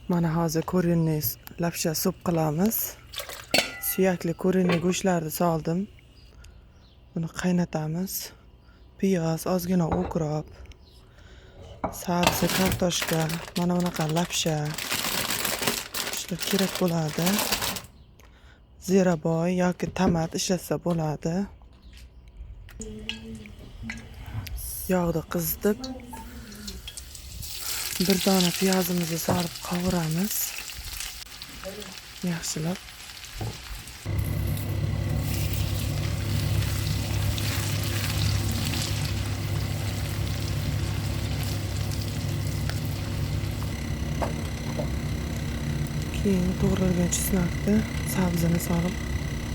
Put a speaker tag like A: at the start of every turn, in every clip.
A: Mana hozir ko'rinli lapsha sup qilamiz. Suyakli ko'rinli go'shtlarni soldim. Buni qaynatamiz. Piyoz, ozgina ukrop, sabzi, kartoshka, mana bunaqa lapsha. Shular kerak bo'ladi. Ziraboy yoki tomat ishlatsa bo'ladi. Yog'ni qizitib, bir dona piyozimizni solib qovuramiz. Yaxshilab. Keyin to'g'ralgan chesnakni, sabzini solib,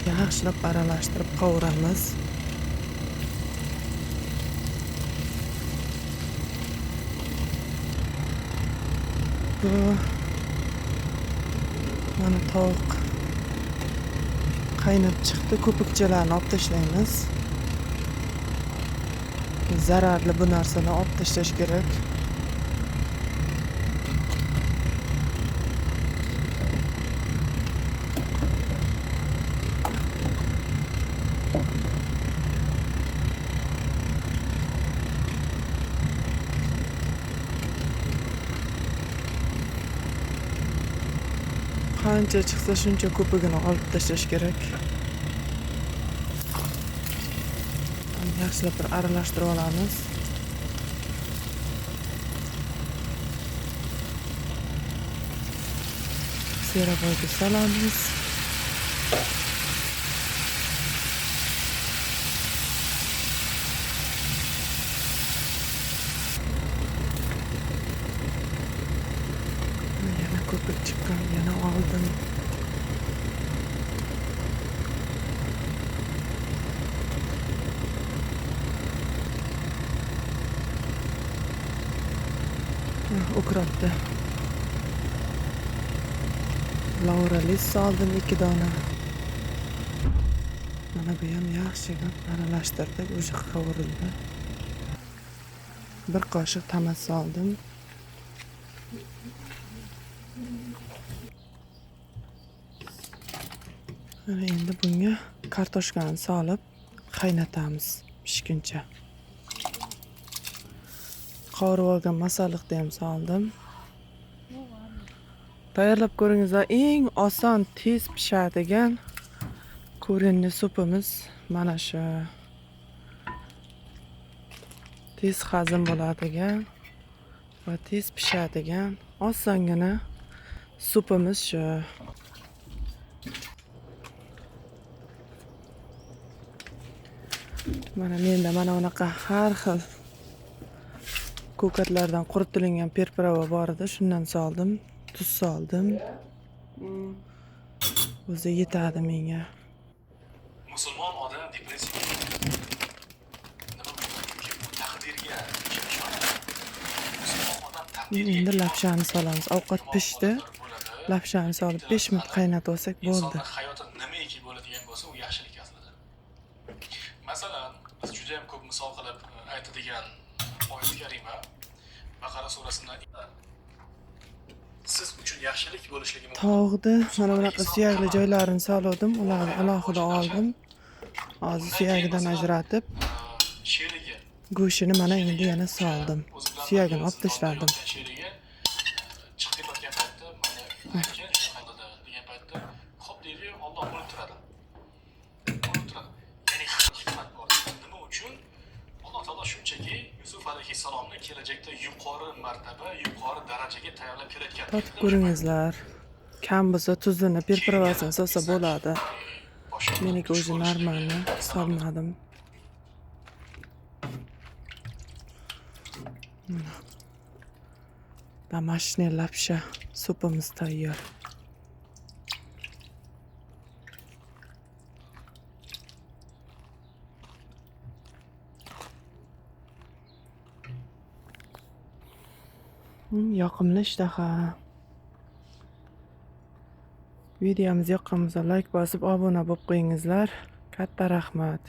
A: yaxshilab aralashtirib qovuramiz. Bu mana tovuq qaynab chiqdi. Ko'pikchalarni olib tashlaymiz. Zararli bu narsalarni olib tashlash kerak. Qancha chiqsa shuncha ko'pigini olib tashlash kerak. Yaxshilab bir aralashtirib olamiz. Ziraboyni solamiz. Yana ko'pik chiqqan, yana oldim. Ukropda lauralis soldim 2 dona. Mana bu ham yaxshigina aralashtirdik, o'sha qovurildi. 1 qoshiq tomat soldim. Endi bunga kartoshkani solib qaynatamiz pishguncha. Qovurib olgan masalliqni ham soldim. Tayyorlab ko'ringizlar, eng oson, tez pishadigan ko'rinli supimiz mana shu. Tez hazm bo'ladigan va tez pishadigan osongina supimiz shu. Mana menda mana bunaqa har xil ko'katlardan quritilgan perprava bor edi, shundan soldim. Tuz soldim. O'zi yetadi menga.
B: Musulmon odam depressiyaga nima bo'lganki bu taqdirga
A: Endi lapshani solamiz. Ovqat pishdi. Lapshani solib 5 minut qaynatib olsak bo'ldi.
B: Hayoti nimaiki bo'ladigan bo'lsa, u yaxshilik aslida. Masalan, biz juda ham ko'p misol qilib aytadigan oyat karima Baqara surasidan siz uchun yaxshilik bo'lishligi mumkin.
A: Tovuqni mana bunaqa suyakli joylarini soldim, ularni alohida oldim. Hozir suyagidan ajratib, go'shtini mana endi yana soldim. Suyagini olib tashladim.
B: Chiqib ketayotgan paytda mana degan paytda xo'p deydi, Alloh bo'lib turadi. Ya'ni hikmat bor. Nima uchun? Alloh taolo shunchaki Yusuf alayhissalomni kelajakda yuqori martaba, yuqori darajaga tayyorlab kelayotgan.
A: Tatib ko'ringizlar. Kam bo'lsa tuzini, perpravasini solsa bo'ladi. Meniki o'zi normalni solmadim. Домашний lapsha supimiz tayyor. Yoqimli ishtaha. Videomiz yoqqan bo'lsa like bosib obuna bo'lib qo'yingizlar. Katta rahmat.